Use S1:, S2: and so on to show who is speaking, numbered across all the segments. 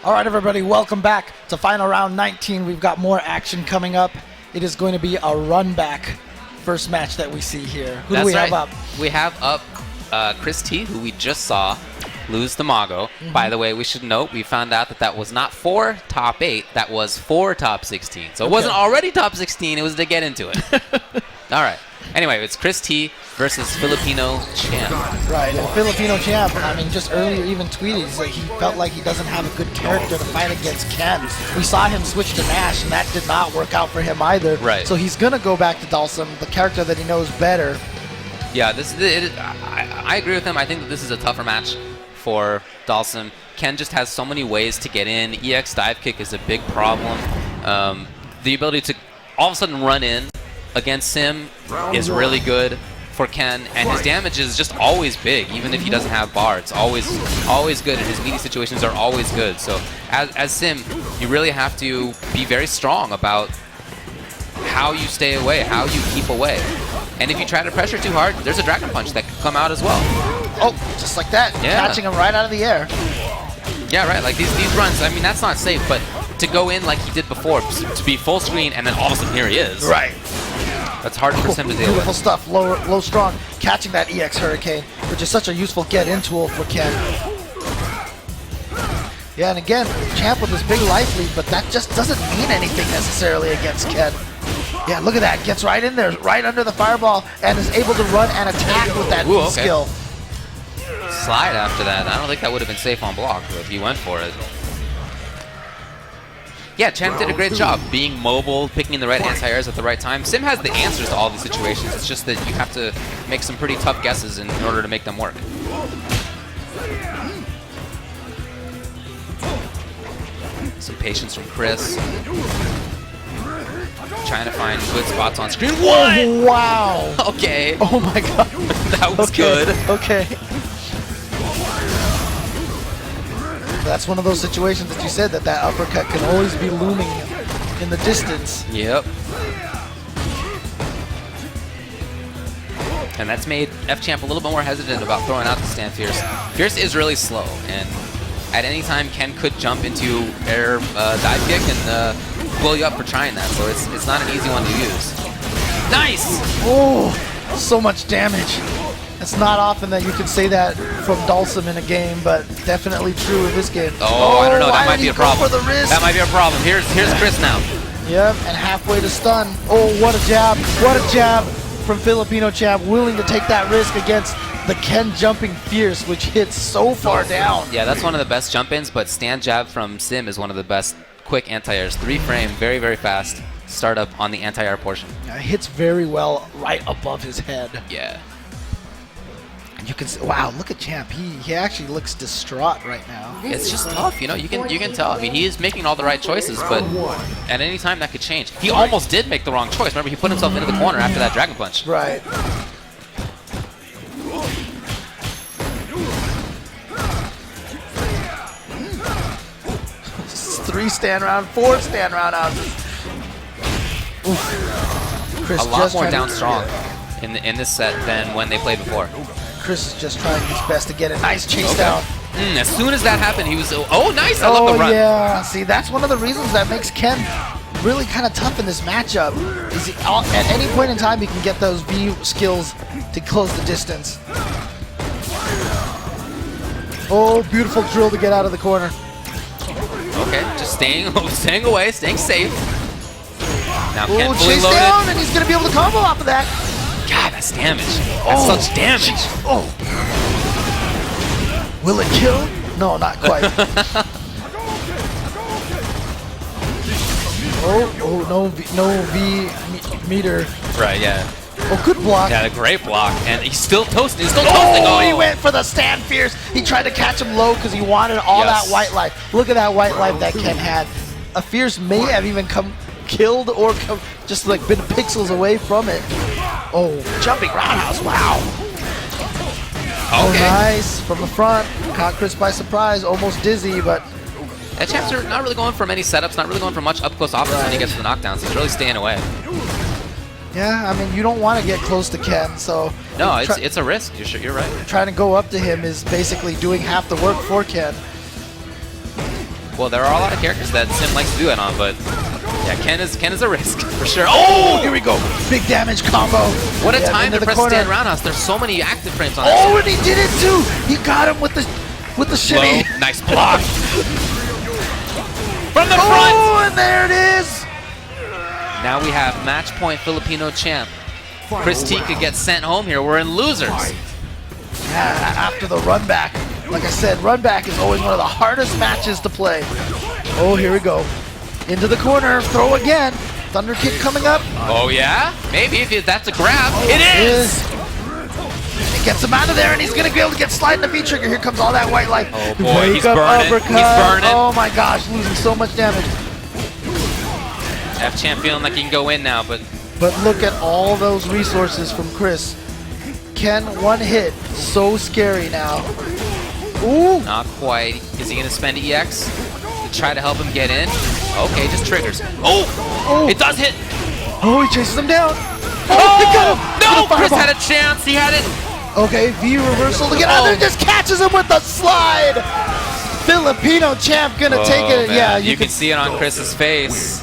S1: All right, everybody, welcome back to Final Round 19. We've got more action coming up. It is going to be a run-back first match that we see here. Who do we have up?
S2: We have up Chris T, who we just saw lose the Mago. By the way, we should note we found out that that was not for top 8, that was for top 16. So it wasn't already top 16, it was to get into it. All right. Anyway, it's Chris T versus Filipino Champ.
S1: Right, and Filipino Champ, I mean, just earlier even tweeted, he felt like he doesn't have a good character to fight against Ken. We saw him switch to Nash, and that did not work out for him either.
S2: Right.
S1: So he's going to go back to Dalsum, the character that he knows better.
S2: Yeah, I agree with him. I think that this is a tougher match for Dalsum. Ken just has so many ways to get in. EX dive kick is a big problem. The ability to all of a sudden run in against him is really good for Ken, and his damage is just always big, even if he doesn't have bar. It's always good, and his meaty situations are always good. So as Sim, you really have to be very strong about how you stay away, how you keep away. And if you try to pressure too hard, there's a Dragon Punch that could come out as well.
S1: Oh, just like that, catching him right out of the air.
S2: Yeah, right, like these runs, I mean, that's not safe, but to go in like he did before, to be full screen, and then all of a sudden here he is.
S1: Right.
S2: That's hard for Sim to deal with.
S1: Beautiful stuff, low strong, catching that EX Hurricane, which is such a useful get-in tool for Ken. Yeah, and again, Champ with his big life lead, but that just doesn't mean anything necessarily against Ken. Yeah, look at that, gets right in there, right under the fireball, and is able to run and attack with that skill.
S2: Slide after that. I don't think that would have been safe on block, but he went for it. Yeah, Champ did a great job being mobile, picking the right anti-airs at the right time. Sim has the answers to all these situations. It's just that you have to make some pretty tough guesses in order to make them work. Some patience from Chris. Trying to find good spots on screen.
S1: Whoa, wow.
S2: Okay.
S1: Oh my god.
S2: That was good.
S1: Okay. That's one of those situations that you said that uppercut can always be looming in the distance.
S2: Yep. And that's made F-Champ a little bit more hesitant about throwing out the stand Fierce. Fierce is really slow, and at any time Ken could jump into air dive kick and blow you up for trying that, so it's not an easy one to use. Nice!
S1: Oh, so much damage. It's not often that you can say that from Dalsum in a game, but definitely true in this game.
S2: Oh, I don't know. That might be a problem.
S1: For the wrist?
S2: That might be a problem. Here's Chris now.
S1: Yep, and halfway to stun. Oh, what a jab. What a jab from Filipino Champ, willing to take that risk against the Ken jumping Fierce, which hits so far down.
S2: Yeah, that's one of the best jump-ins, but stand jab from Sim is one of the best quick anti-airs. 3-frame, very, very fast startup on the anti-air portion.
S1: Yeah, it hits very well right above his head.
S2: Yeah.
S1: You can see, wow, look at Champ. He actually looks distraught right now.
S2: It's just tough, you know. You can tell. I mean, he is making all the right choices, but at any time that could change. He almost did make the wrong choice. Remember, he put himself into the corner after that Dragon Punch.
S1: Right. Three stand round, 4 stand round out. Chris
S2: a lot more down strong in this set than when they played before.
S1: Chris is just trying his best to get a nice chase down.
S2: As soon as that happened, he was, oh, nice, I love the run.
S1: Yeah, see, that's one of the reasons that makes Ken really kind of tough in this matchup. Is at any point in time, he can get those V skills to close the distance. Oh, beautiful drill to get out of the corner.
S2: Okay, just staying away, staying safe. Now Ken fully
S1: chase
S2: loaded.
S1: Down, and he's going to be able to combo off of that.
S2: God, that's damage. That's such damage.
S1: Oh. Will it kill? No, not quite. no V meter.
S2: Right, yeah.
S1: Oh, good block.
S2: Yeah, a great block. And he's still toasting. He's still toasting.
S1: Oh, he went for the stand Fierce. He tried to catch him low because he wanted all that white life. Look at that white life that Ken had. A Fierce may have even killed or just like been pixels away from it. Oh, jumping roundhouse, wow. Oh, nice, from the front. Caught Chris by surprise, almost dizzy, but...
S2: And Champs are not really going for many setups, not really going for much up-close offense when he gets to the knockdowns. He's really staying away.
S1: Yeah, I mean, you don't want to get close to Ken, so...
S2: No, it's a risk, you're right.
S1: Trying to go up to him is basically doing half the work for Ken.
S2: Well, there are a lot of characters that Sim likes to do it on, but yeah, Ken is a risk for sure. Oh,
S1: Here we go. Big damage combo.
S2: what a
S1: Yeah,
S2: time
S1: into
S2: to
S1: the
S2: press
S1: corner.
S2: stand roundhouse. There's so many active frames on this.
S1: Oh, and he did it too. He got him with the shimmy.
S2: Low, nice block. From the front.
S1: Oh, and there it is.
S2: Now we have match point Filipino Champ. Chris T could get sent home here. We're in losers.
S1: Yeah, after the run back. Like I said, run back is always one of the hardest matches to play. Oh, here we go. Into the corner, throw again. Thunder kick coming up.
S2: Oh yeah? Maybe if that's a grab. It is!
S1: It gets him out of there, and he's gonna be able to get slide in the V-trigger. Here comes all that white light.
S2: Oh boy, he's
S1: Wake up
S2: burning.
S1: uppercut.
S2: He's burning.
S1: Oh my gosh, losing so much damage.
S2: F Champ feeling like he can go in now, but
S1: Look at all those resources from Chris. Ken, one hit. So scary now. Ooh!
S2: not quite. Is he gonna spend EX to try to help him get in? Okay, just triggers. Oh! It does hit!
S1: Oh, he chases him down.
S2: Oh!
S1: He got him.
S2: No!
S1: With a
S2: Chris
S1: fireball.
S2: had a chance. He had it.
S1: Okay, V reversal to get out there. Just catches him with the slide. Filipino Champ gonna take it.
S2: Man.
S1: Yeah,
S2: you can see it on Chris's face.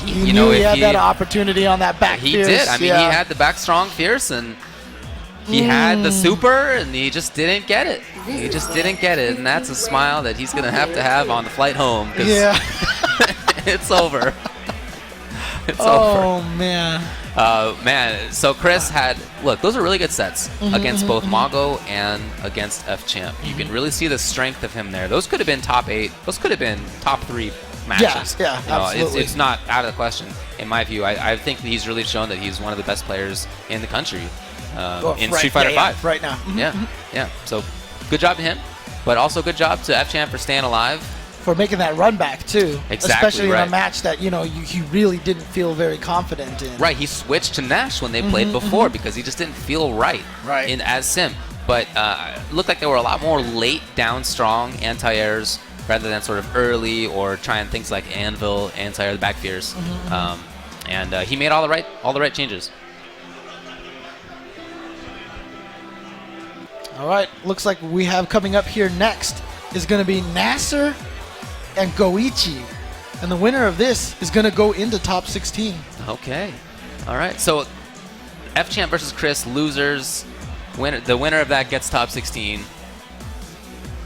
S1: He knew he had that opportunity on that back.
S2: He
S1: fierce.
S2: did. I mean,
S1: yeah.
S2: he had the back strong fierce, and he had the super, and he just didn't get it. He just didn't get it, and that's a smile that he's gonna have to have on the flight home. 'Cause
S1: Yeah.
S2: it's over. It's
S1: Oh man.
S2: over. Man, so Chris had, look, those are really good sets against both Mago and against F Champ. You can really see the strength of him there. Those could have been top 8. Those could have been top 3 matches.
S1: Yeah,
S2: You know,
S1: absolutely.
S2: It's not out of the question, in my view. I think that he's really shown that he's one of the best players in the country in Street Fighter V.
S1: Right now.
S2: Yeah, yeah. So good job to him, but also good job to F Champ for staying alive.
S1: For making that run back too.
S2: Exactly,
S1: Especially in
S2: right.
S1: a match that he really didn't feel very confident in.
S2: Right, he switched to Nash when they played before because he just didn't feel right,
S1: Right.
S2: in as Sim. But it looked like there were a lot more late down strong anti-airs rather than sort of early or trying things like Anvil, anti-air, the back fears. And he made all the right changes.
S1: All right, looks like we have coming up here next is going to be Nasser and Goichi. And the winner of this is going to go into top 16.
S2: Okay. All right. So F Champ versus Chris, losers. The winner of that gets top 16,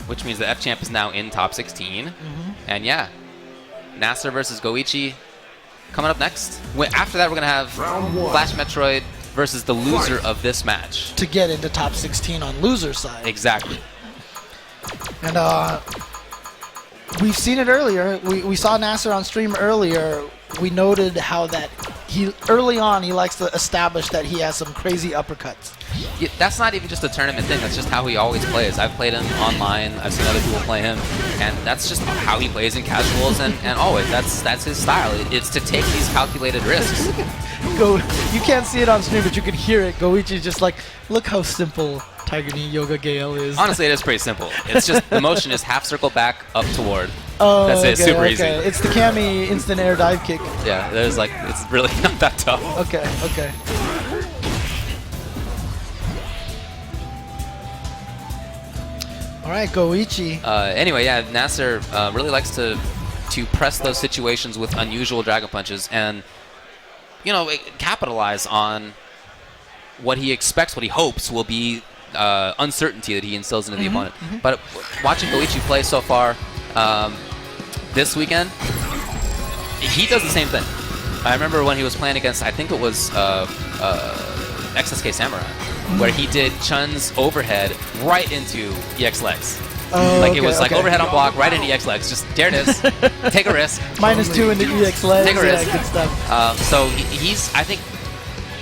S2: which means that F Champ is now in top 16. And yeah, Nasser versus Goichi coming up next. After that, we're going to have Flash Metroid versus the loser of this match.
S1: To get into top 16 on loser side.
S2: Exactly.
S1: And we've seen it earlier. We saw Nasser on stream earlier. We noted how that early on he likes to establish that he has some crazy uppercuts.
S2: Yeah, that's not even just a tournament thing. That's just how he always plays. I've played him online. I've seen other people play him, and that's just how he plays in casuals and always. That's his style. It's to take these calculated risks.
S1: You can't see it on stream, but you can hear it. Goichi's just like, look how simple Tiger Knee Yoga Gale is.
S2: Honestly, it is pretty simple. It's just the motion is half circle back, up toward.
S1: Oh,
S2: That's it. Super easy.
S1: It's the Cammy instant air dive kick.
S2: Yeah, there's like, it's really not that tough.
S1: Okay. All right, Goichi.
S2: Anyway, yeah, Nasser really likes to press those situations with unusual dragon punches and, capitalize on what he expects, what he hopes will be uncertainty that he instills into the opponent. But watching Goichi play so far this weekend, he does the same thing. I remember when he was playing against, I think it was XSK Samurai, where he did Chun's overhead right into EX legs. It was like overhead on block, right into EX legs. Just there it is. Take a risk.
S1: -2 into EX legs.
S2: Take a risk.
S1: Yeah, good stuff.
S2: So I think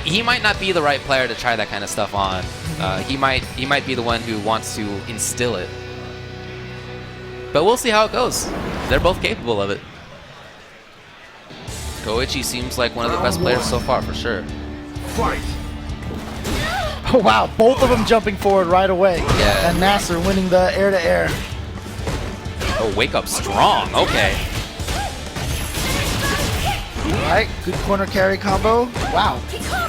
S2: he might not be the right player to try that kind of stuff on. He might be the one who wants to instill it. But we'll see how it goes. They're both capable of it. Goichi seems like one of the best players so far, for sure.
S1: Oh, wow, both of them jumping forward right away.
S2: Yeah.
S1: And Nasser winning the air-to-air.
S2: Oh, wake up strong. Okay.
S1: All right, good corner carry combo. Wow.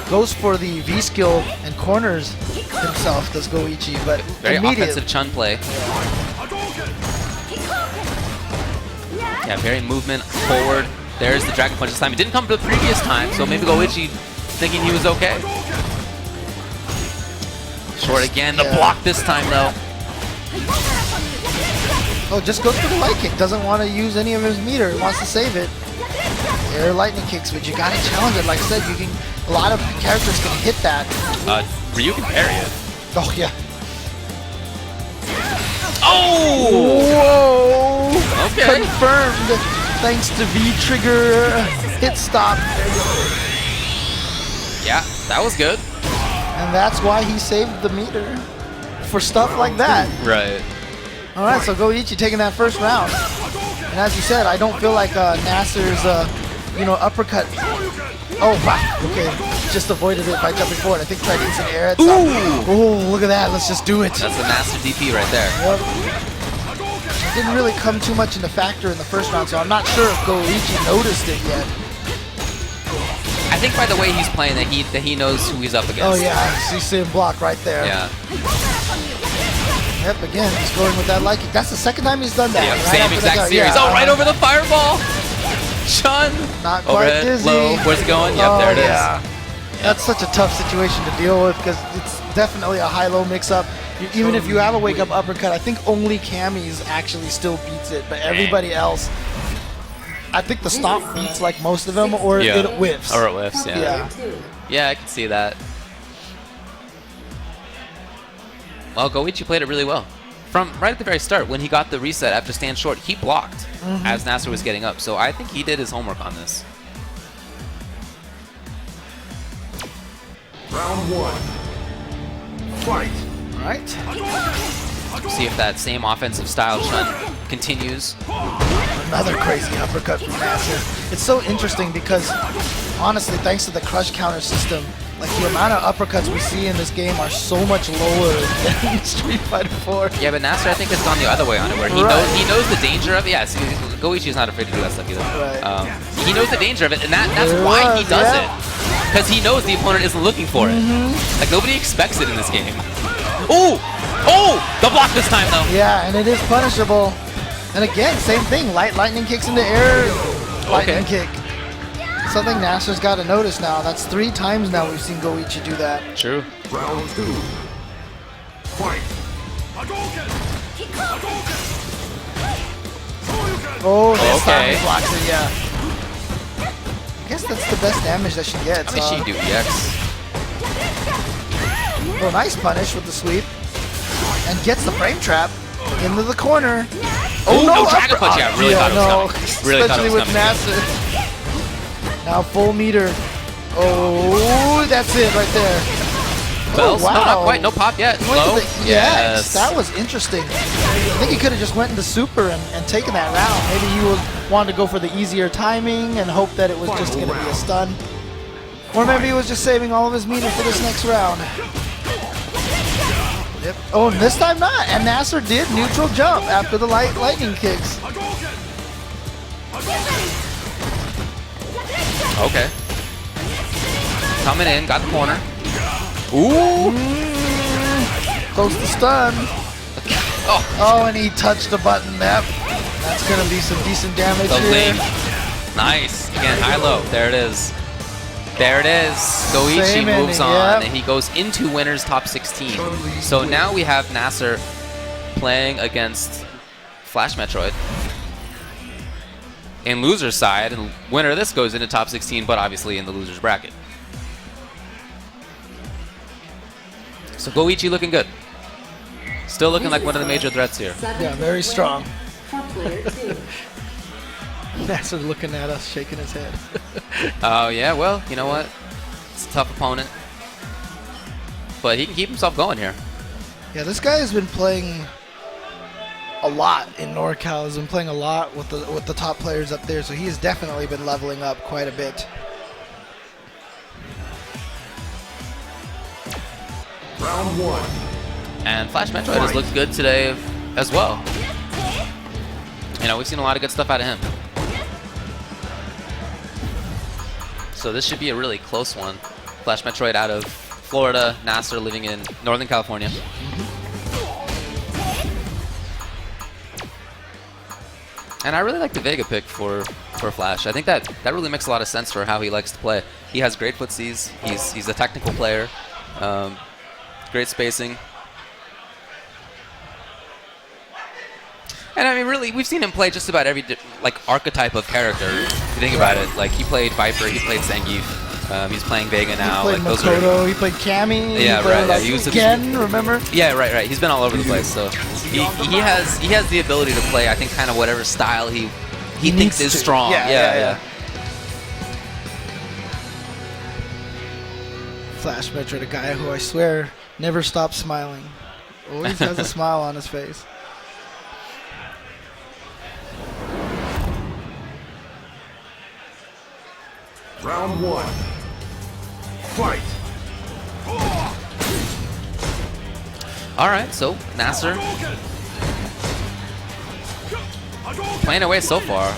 S1: Goes for the V-skill and corners himself, does Goichi, but
S2: Very
S1: immediate.
S2: offensive Chun play. Yeah, very movement forward. There's the Dragon Punch this time. It didn't come the previous time, so maybe Goichi thinking he was okay. Short again, the block this time though.
S1: Oh, just goes for the light kick. Doesn't want to use any of his meter. Wants to save it. Air lightning kicks, but you gotta challenge it. Like I said, you can. A lot of characters can hit that.
S2: Ryu can parry it.
S1: Oh yeah.
S2: Oh!
S1: Whoa!
S2: Okay.
S1: Confirmed. Thanks to V-Trigger hit stop.
S2: Yeah, that was good.
S1: And that's why he saved the meter for stuff like that.
S2: Right.
S1: All right, so Goichi taking that first round. And as you said, I don't feel like Nasser's, uppercut. Oh, wow. Okay, just avoided it by jumping forward. I think tried instant air. Oh, look at that. Let's just do it.
S2: That's the Nasser DP right there.
S1: Yep. Didn't really come too much into factor in the first round, so I'm not sure if Goichi noticed it yet.
S2: I think by the way he's playing that he knows who he's up against.
S1: Oh yeah, so you see him block right there.
S2: Yeah.
S1: Yep, again, he's going with that light kick. That's the second time he's done that.
S2: Yeah,
S1: right
S2: same exact series.
S1: Yeah,
S2: oh, right over the fireball. Chun.
S1: Not quite
S2: overhead,
S1: dizzy.
S2: low. Where's it going? Yep, there it is.
S1: Yeah. That's such a tough situation to deal with because it's definitely a high-low mix-up. Even if you have a wake-up uppercut, I think only Cammy's actually still beats it, but everybody else, I think the stomp beats like most of them, or it whiffs.
S2: Or it whiffs,
S1: Yeah.
S2: Yeah, I can see that. Well, Goichi played it really well. From right at the very start, when he got the reset after stand short, he blocked as Nasser was getting up. So I think he did his homework on this.
S3: Round one. Fight.
S1: All right.
S2: See if that same offensive style Chun continues.
S1: Another crazy uppercut from Nasser. It's so interesting because, honestly, thanks to the crush counter system, like the amount of uppercuts we see in this game are so much lower than Street Fighter 4.
S2: Yeah, but Nasser, I think, has gone the other way on it, where he knows the danger of it. Yeah, see, Goichi's not afraid to do that stuff either.
S1: Right.
S2: He knows the danger of it, and that's why he does it. Because he knows the opponent isn't looking for it. Like, nobody expects it in this game. Ooh! Oh! The block this time, though.
S1: Yeah, and it is punishable. And again, same thing. Lightning kicks into air. Lightning kick. Something Nasser's got to notice now. That's 3 times now we've seen Goichi do that.
S2: True.
S3: Round two. Fight.
S1: Oh, this time
S2: Okay.
S1: he blocks it, yeah. I guess that's the best damage that she gets.
S2: How does she do EX?
S1: Oh, nice punish with the sweep. And gets the frame trap into the corner.
S2: Oh, no,
S1: upper-
S2: Dragon Punch. Yeah, really thought it was coming. Really thought it
S1: Especially
S2: was
S1: with
S2: coming.
S1: Nasser. Now full meter. Oh, that's it right there.
S2: Bells?
S1: Oh, wow.
S2: No, not quite. No pop yet.
S1: Went to
S2: Low?
S1: the EX. That was interesting. I think he could have just went into super and taken that round. Maybe he wanted to go for the easier timing and hope that it was just going to be a stun. Or maybe he was just saving all of his meter for this next round. Yep. Oh, and this time not. And Nasser did neutral jump after the lightning kicks.
S2: Okay. Coming in, got the corner. Ooh!
S1: Close to stun.
S2: Oh,
S1: Oh, and he touched the button. Yep. That's going to be some decent damage
S2: the
S1: here.
S2: link. Nice. Again, high-low. There it is. There it is. Goichi
S1: Same
S2: moves
S1: ending,
S2: on,
S1: yep.
S2: and he goes into winners top 16. So now we have Nasser playing against Flash Metroid in loser's side, and winner of this goes into top 16, but obviously in the loser's bracket. So Goichi looking good. Still looking like one of the major threats here.
S1: Yeah, very strong. Nasser looking at us, shaking his head.
S2: Oh, yeah, well, you know what? It's a tough opponent. But he can keep himself going here.
S1: Yeah, this guy has been playing a lot in NorCal. Has been playing a lot with the top players up there, so he has definitely been leveling up quite a bit.
S3: Round one.
S2: And Flash Metroid has looked good today as well. You know, we've seen a lot of good stuff out of him. So this should be a really close one. Flash Metroid out of Florida, Nasser living in Northern California. And I really like the Vega pick for Flash. I think that really makes a lot of sense for how he likes to play. He has great footsies. He's a technical player. Great spacing. And I mean, really, we've seen him play just about every archetype of character. If you think about it, like he played Viper, he played Zangief. He's playing Vega now.
S1: He played Makoto, he played Cammy.
S2: Yeah,
S1: he played,
S2: right. He was
S1: again, remember?
S2: Yeah, right. He's been all over the place. So he has the ability to play, I think, kind of whatever style he thinks is strong. Yeah.
S1: Flash Metroid, a guy who I swear never stops smiling. Always has a smile on his face.
S3: Round 1. Fight.
S2: All right, so Nasser playing away so far,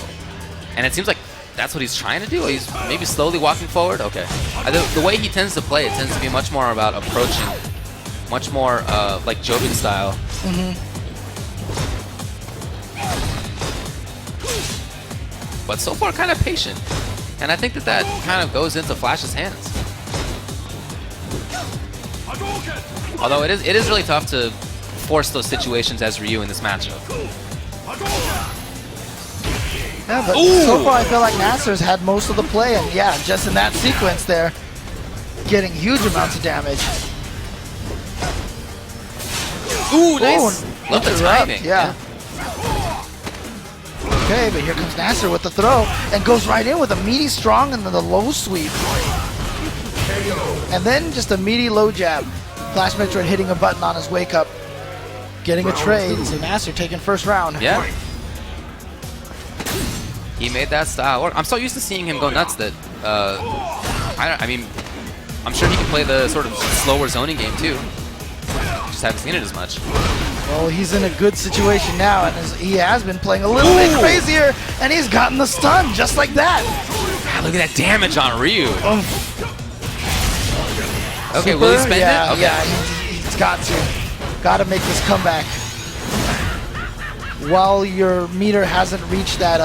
S2: and it seems like that's what he's trying to do. He's maybe slowly walking forward. Okay, the way he tends to play, it tends to be much more about approaching, much more like Jovian style. But so far, kind of patient. And I think that kind of goes into Flash's hands. Although it is really tough to force those situations as Ryu in this matchup.
S1: Yeah, but so far I feel like Nasser's had most of the play, and yeah, just in that sequence there, getting huge amounts of damage.
S2: Ooh, nice! Love the timing.
S1: Yeah. Okay, but here comes Nasser with the throw and goes right in with a meaty strong and then the low sweep. And then just a meaty low jab. Flash Metroid hitting a button on his wake up. Getting a trade. So Nasser taking first round.
S2: Yeah. He made that style work. I'm so used to seeing him go nuts that I mean, I'm sure he can play the sort of slower zoning game too. Just haven't seen it as much.
S1: Well, he's in a good situation now, and he has been playing a little bit crazier, and he's gotten the stun just like that.
S2: God, look at that damage on Ryu. Okay,
S1: Super?
S2: will he spend
S1: yeah,
S2: it? Okay.
S1: Yeah, he's got to. Got to make this comeback. While your meter hasn't reached that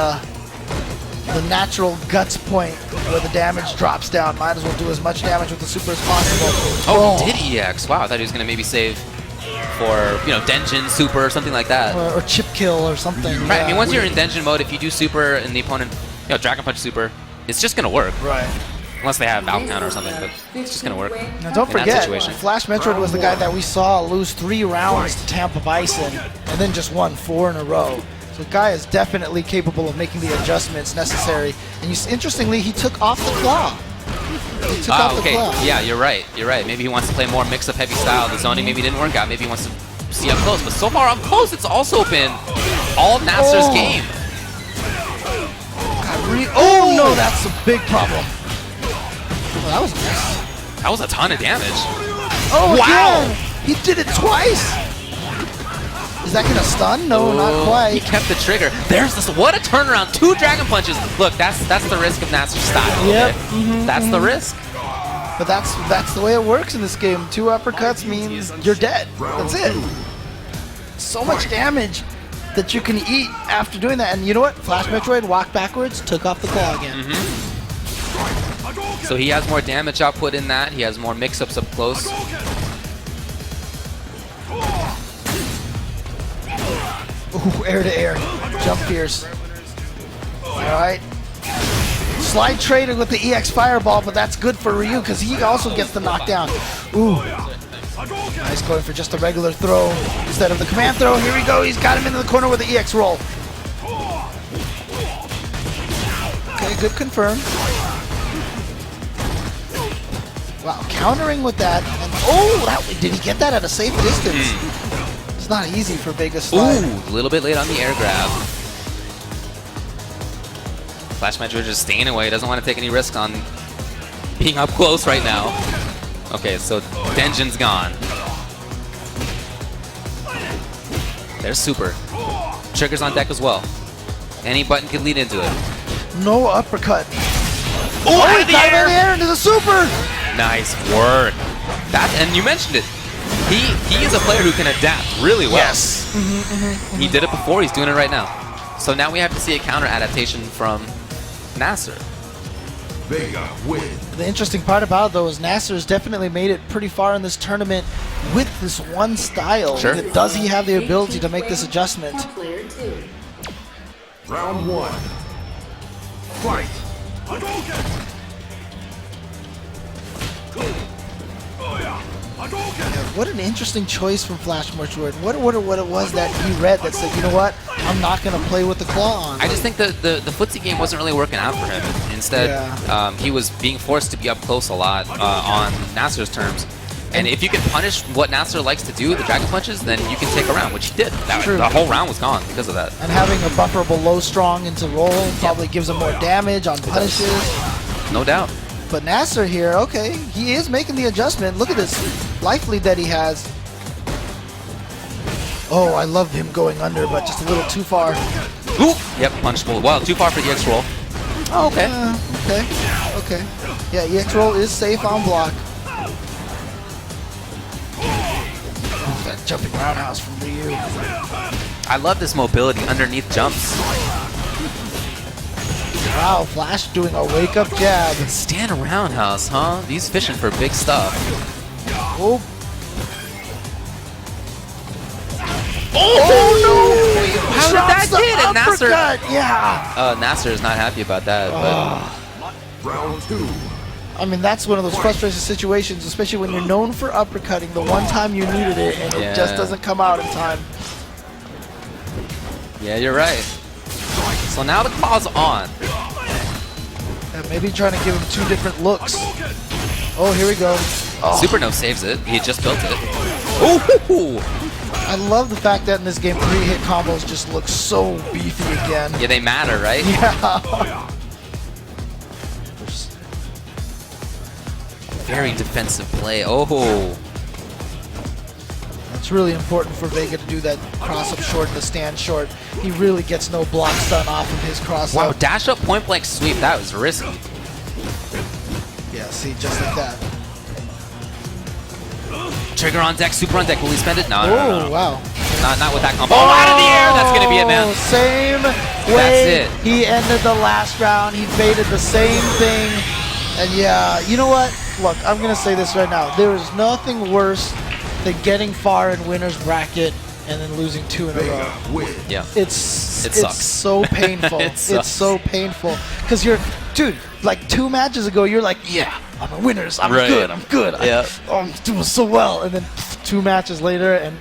S1: the natural guts point where the damage drops down, might as well do as much damage with the super as possible.
S2: Oh, he did EX. Wow, I thought he was going to maybe save for, you know, Denjin, super, or something like that.
S1: Or chip kill or something.
S2: Right,
S1: yeah.
S2: I mean, once you're in Denjin mode, if you do super and the opponent, you know, Dragon Punch super, it's just going to work.
S1: Right.
S2: Unless they have Battle Counter or something, but it's just going to work.
S1: Now don't forget,
S2: situation.
S1: Flash Metroid was the guy that we saw lose 3 rounds to Tampa Bison and then just won 4 in a row. So the guy is definitely capable of making the adjustments necessary. And interestingly, he took off the claw. He took off the claw.
S2: Yeah, you're right. You're right. Maybe he wants to play more mix-up heavy style. The zoning maybe didn't work out. Maybe he wants to see up close. But so far up close, it's also been all Nasser's game.
S1: Oh no, that's a big problem. Oh, that was nice.
S2: That was a ton of damage.
S1: Oh,
S2: wow!
S1: Again. He did it twice. Is that gonna stun? No, not quite.
S2: He kept the trigger. There's this. What a turnaround! 2 Dragon Punches. Look, that's the risk of Nasser's style.
S1: Yep.
S2: Okay? That's the risk.
S1: But that's the way it works in this game. 2 uppercuts means you're dead. That's it. So much damage that you can eat after doing that. And you know what? Flash Metroid walked backwards, took off the claw again.
S2: So he has more damage output in that. He has more mix-ups up close.
S1: Ooh, air to air. Jump fierce. Alright. Slide traded with the EX Fireball, but that's good for Ryu because he also gets the knockdown. Ooh. Nice, going for just a regular throw instead of the command throw. Here we go. He's got him into the corner with the EX roll. Okay, good confirm. Wow, countering with that. And, did he get that at a safe distance? It's not easy for Vegas slide.
S2: Ooh, a little bit late on the air grab. Flash Metroid just staying away. Doesn't want to take any risk on being up close right now. Okay, so Denjin's gone. There's super. Triggers on deck as well. Any button can lead into it.
S1: No uppercut.
S2: Oh, out of the
S1: got him
S2: air!
S1: in the air into the super!
S2: Nice work. That, and you mentioned it. He is a player who can adapt really well.
S1: Yes.
S2: He did it before. He's doing it right now. So now we have to see a counter adaptation from Nasser.
S3: Vega win.
S1: The interesting part about it, though, is Nasser has definitely made it pretty far in this tournament with this one style.
S2: Sure.
S1: Does he have the ability to make this adjustment?
S3: Round 1. Fight.
S1: What an interesting choice from Flash Metroid. What it was that he read that said, you know what, I'm not going to play with the claw on.
S2: I just think that the footsie game wasn't really working out for him. Instead, he was being forced to be up close a lot on Nasser's terms. And if you can punish what Nasser likes to do, the Dragon Punches, then you can take a round, which he did. The whole round was gone because of that.
S1: And having a bufferable low strong into roll probably gives him more damage on punishes.
S2: No doubt.
S1: But Nasser here, okay, he is making the adjustment. Look at this life lead that he has. Oh, I love him going under, but just a little too far.
S2: Ooh! Yep, punchable. Well, too far for the EX roll. Oh, okay.
S1: Okay. Yeah, EX roll is safe on block. Oh, that jumping roundhouse from Ryu.
S2: I love this mobility underneath jumps.
S1: Wow, Flash doing a wake-up jab.
S2: Stand roundhouse, huh? He's fishing for big stuff.
S1: Oh. Oh no!
S2: How did that hit? And Nasser,
S1: yeah.
S2: Nasser is not happy about that. But
S3: Round 2.
S1: I mean, that's one of those frustrating situations, especially when you're known for uppercutting the one time you needed it, and it just doesn't come out in time.
S2: yeah, you're right. So now the claw's on.
S1: And maybe trying to give him two different looks. Oh, here we go. Oh.
S2: Super No saves it. He just built it. Ooh!
S1: I love the fact that in this game, 3-hit combos just look so beefy again.
S2: Yeah, they matter, right?
S1: Yeah.
S2: Very defensive play. Oh.
S1: It's really important for Vega to do that cross-up short and the stand short. He really gets no block stun off of his cross-up.
S2: Wow, dash up point blank sweep. That was risky.
S1: Yeah, see, just like that.
S2: Trigger on deck, super on deck. Will he spend it? No, no, no, no.
S1: Wow.
S2: Not with that combo. Oh, out of the air! That's going to be it, man.
S1: Same way he ended the last round. He baited the same thing. And yeah, you know what? Look, I'm going to say this right now. There is nothing worse than getting far in winner's bracket and then losing 2 in a row.
S2: Yeah.
S1: It's
S2: sucks.
S1: so painful.
S2: It sucks.
S1: It's so painful. Because dude, like 2 matches ago, you're like, yeah, I'm a winners. I'm good. I'm good.
S2: Yeah.
S1: I'm doing so well. And then 2 matches later, and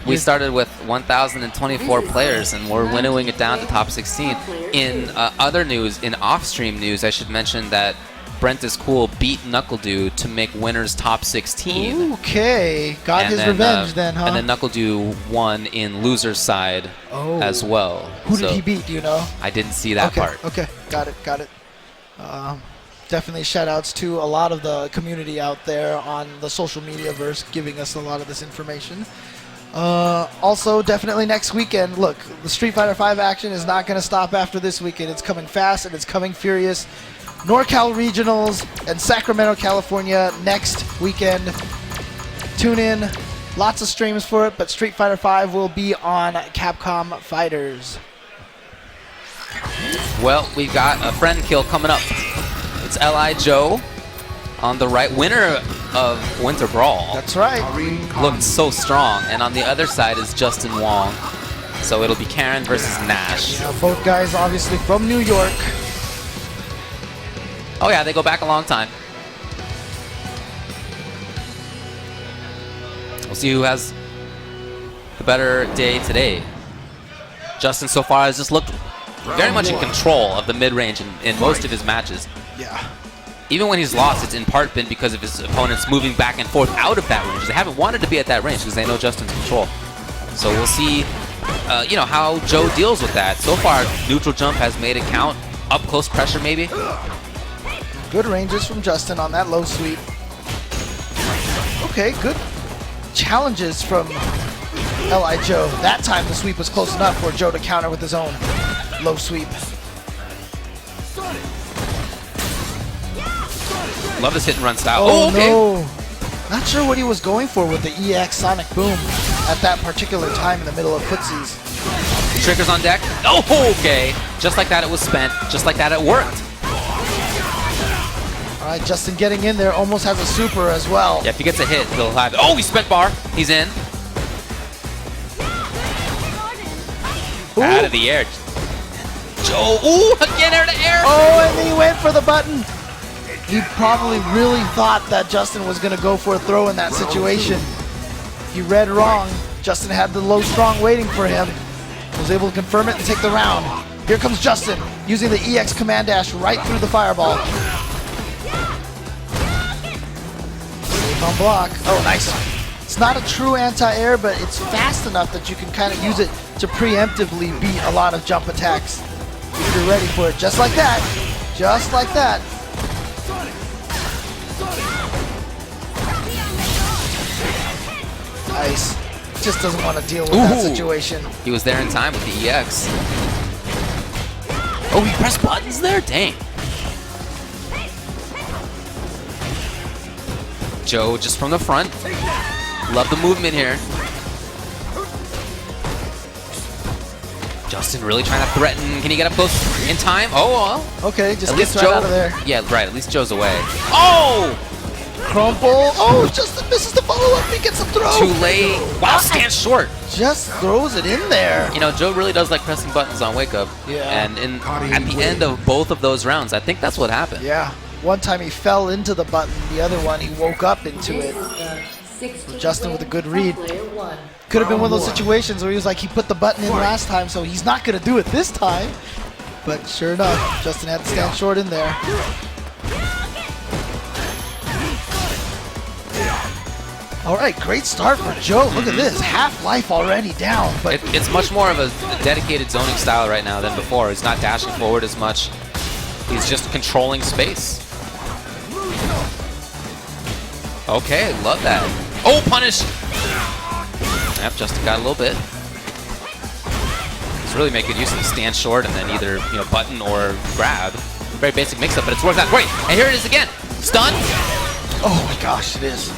S2: we started with 1,024 players, and we're winnowing it down to top 16. In other news, in off-stream news, I should mention that Brent is Cool beat Knuckledew to make winners top 16.
S1: Okay, got his revenge then, huh?
S2: And then Knuckledew won in loser's side as well.
S1: Who did he beat? Do you know?
S2: I didn't see that part.
S1: Okay, got it. Definitely shout-outs to a lot of the community out there on the social media verse giving us a lot of this information. Also, definitely next weekend, look, the Street Fighter V action is not going to stop after this weekend. It's coming fast and it's coming furious. NorCal Regionals and Sacramento, California next weekend. Tune in. Lots of streams for it, but Street Fighter V will be on Capcom Fighters.
S2: Well, we've got a friend kill coming up. It's L.I. Joe on the right, winner of Winter Brawl.
S1: That's right.
S2: Looking so strong. And on the other side is Justin Wong. So it'll be Karin versus Nash.
S1: Yeah, both guys obviously from New York.
S2: Oh yeah, they go back a long time. We'll see who has the better day today. Justin so far has just looked very much in control of the mid-range in most of his matches.
S1: Yeah.
S2: Even when he's lost, it's in part been because of his opponents moving back and forth out of that range. They haven't wanted to be at that range because they know Justin's control. So we'll see, how Joe deals with that. So far, neutral jump has made it count. Up close pressure, maybe.
S1: Good ranges from Justin on that low sweep. Okay, good challenges from L.I. Joe. That time the sweep was close enough for Joe to counter with his own low sweep.
S2: Love this hit and run style.
S1: Oh,
S2: okay.
S1: No. Not sure what he was going for with the EX Sonic Boom at that particular time in the middle of footsies.
S2: Triggers on deck. Oh, okay. Just like that, it was spent. Just like that, it worked.
S1: All right, Justin getting in there, almost has a super as well.
S2: Yeah, if he gets a hit, he'll have. Oh, he spent bar. He's in.
S1: Ooh.
S2: Out of the air. Joe, ooh, again air to air.
S1: Oh, and he went for the button. He probably really thought that Justin was going to go for a throw in that situation. He read wrong. Justin had the low strong waiting for him. Was able to confirm it and take the round. Here comes Justin, using the EX command dash right through the fireball. Safe on block. Oh, nice. It's not a true anti-air, but it's fast enough that you can kind of use it to preemptively beat a lot of jump attacks if you're ready for it. Just like that. Just like that. Nice. Just doesn't want to deal with that situation.
S2: He was there in time with the EX. Oh, he pressed buttons there? Dang. Joe just from the front. Love the movement here. Justin really trying to threaten. Can he get up close in time? Oh, well.
S1: Okay, just
S2: at
S1: gets
S2: least
S1: right
S2: Joe,
S1: out of there.
S2: Yeah, right. At least Joe's away. Oh!
S1: Crumple. Oh, Justin misses the follow-up. He gets a throw.
S2: Too late. Wow, stands short.
S1: Just throws it in there.
S2: You know, Joe really does like pressing buttons on Wake Up.
S1: Yeah.
S2: And at the end of both of those rounds, I think that's what happened.
S1: Yeah. One time he fell into the button. The other one, he woke up into it. So Justin with a good read. Could have been one of those situations where he was like, he put the button in last time, so he's not going to do it this time. But sure enough, Justin had to stand short in there. All right, great start for Joe. Look at this, half-life already down. But
S2: It's much more of a dedicated zoning style right now than before. He's not dashing forward as much. He's just controlling space. Okay, love that. Oh, punish! Yep, Justin got a little bit. He's really making use of the stand short and then either button or grab. Very basic mix-up, but it's worked out great. And here it is again. Stun.
S1: oh my gosh, it is.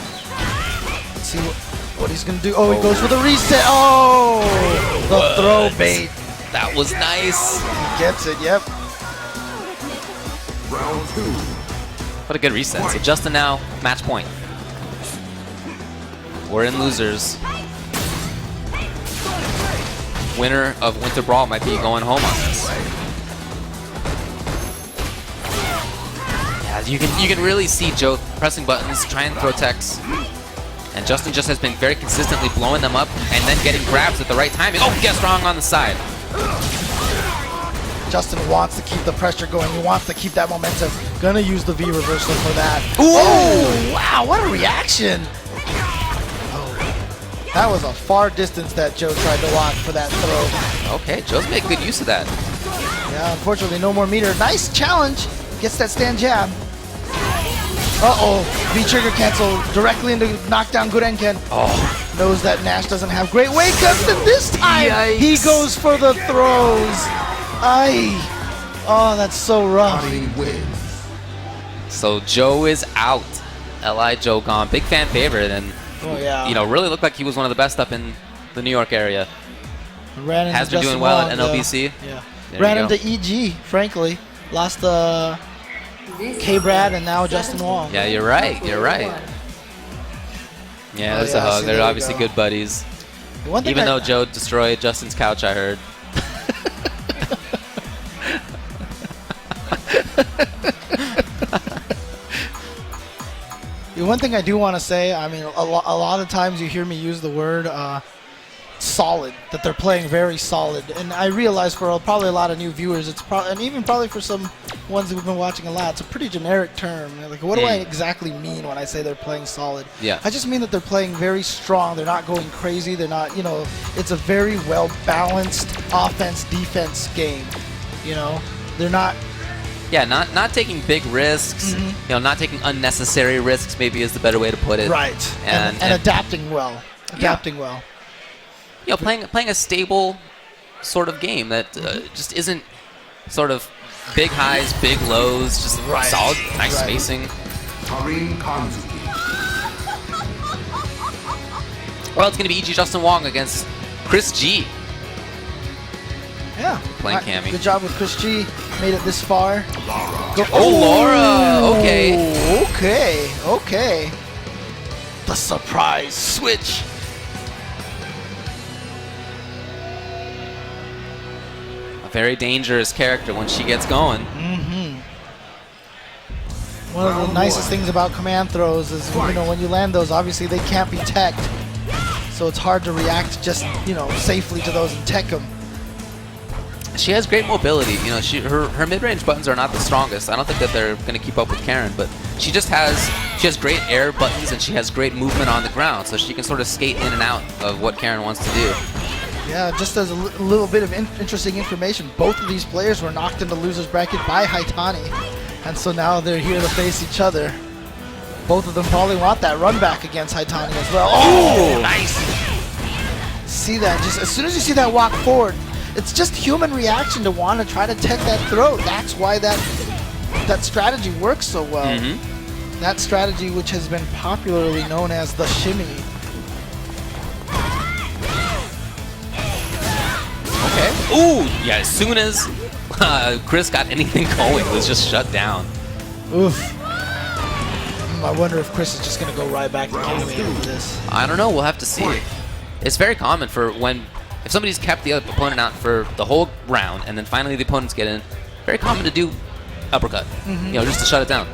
S1: Let's see what he's gonna do. Oh, he goes for the reset. Oh, the throw bait.
S2: That was nice.
S1: He gets it. Yep.
S3: Round 2.
S2: What a good reset. So Justin now, match point. We're in losers. Winner of Winter Brawl might be going home on this. Yeah, you can really see Joe pressing buttons, trying to throw techs. And Justin just has been very consistently blowing them up and then getting grabs at the right timing. Oh, guess wrong on the side.
S1: Justin wants to keep the pressure going. He wants to keep that momentum. Gonna use the V reversal for that.
S2: Ooh!
S1: Oh, wow, what a reaction. That was a far distance that Joe tried to walk for that throw.
S2: Okay, Joe's making good use of that.
S1: Yeah, unfortunately, no more meter. Nice challenge. Gets that stand jab. Uh-oh. V-trigger cancel directly into knockdown Gurenken.
S2: Oh.
S1: Knows that Nash doesn't have great wake-ups, and this time he goes for the throws. Aye. Oh, that's so rough.
S3: Karin wins.
S2: So Joe is out. L.I. Joe gone. Big fan favorite, and
S1: Oh, yeah.
S2: really looked like he was one of the best up in the New York area.
S1: Ran into
S2: Has been
S1: Justin
S2: doing well
S1: Wong,
S2: at
S1: though.
S2: NLBC.
S1: Yeah.
S2: There
S1: Ran
S2: you go.
S1: into EG, frankly. Lost K-Brad and now Justin Wong.
S2: Yeah, you're right. You're right. Yeah,
S1: Oh,
S2: there's
S1: yeah,
S2: a hug.
S1: see,
S2: They're
S1: there you
S2: obviously
S1: go.
S2: good buddies.
S1: One thing
S2: Even
S1: I-
S2: though Joe destroyed Justin's couch, I heard.
S1: The one thing I do want to say, I mean, a lot of times you hear me use the word solid, that they're playing very solid. And I realize for probably a lot of new viewers, it's probably, and even probably for some ones that we've been watching a lot, it's a pretty generic term. Like, what do I exactly mean when I say they're playing solid?
S2: Yeah.
S1: I just mean that they're playing very strong. They're not going crazy. They're not, it's a very well-balanced offense-defense game. They're not...
S2: Yeah, not taking big risks. Not taking unnecessary risks. Maybe is the better way to put it.
S1: Right. And adapting well. Adapting well.
S2: Playing a stable sort of game that just isn't sort of big highs, big lows, just solid, nice spacing.
S3: Karin Kanzuki.
S2: Well, it's going to be EG Justin Wong against Chris G.
S1: Yeah.
S2: Playing Cammy.
S1: Good job with Chris G. Made it this far. Go
S2: Laura! Okay.
S1: Okay. The surprise switch.
S2: A very dangerous character when she gets going.
S1: One of the nicest things about command throws is, when you land those, obviously they can't be teched. So it's hard to react just, safely to those and tech them.
S2: She has great mobility. Her mid-range buttons are not the strongest. I don't think that they're going to keep up with Karin, but she has great air buttons and she has great movement on the ground, so she can sort of skate in and out of what Karin wants to do.
S1: Yeah, just as a little bit of interesting information, both of these players were knocked into loser's bracket by Haitani, and so now they're here to face each other. Both of them probably want that run back against Haitani as well. Oh, nice! See that? Just as soon as you see that walk forward, it's just human reaction to want to try to tech that throw. That's why that strategy works so well. That strategy, which has been popularly known as the shimmy.
S2: Okay. Ooh, yeah, as soon as Chris got anything going, it was just shut down.
S1: Oof. I wonder if Chris is just going to go right back to Cammy after this.
S2: I don't know. We'll have to see. It's very common for if somebody's kept the other opponent out for the whole round and then finally the opponents get in, very common to do uppercut, just to shut it down.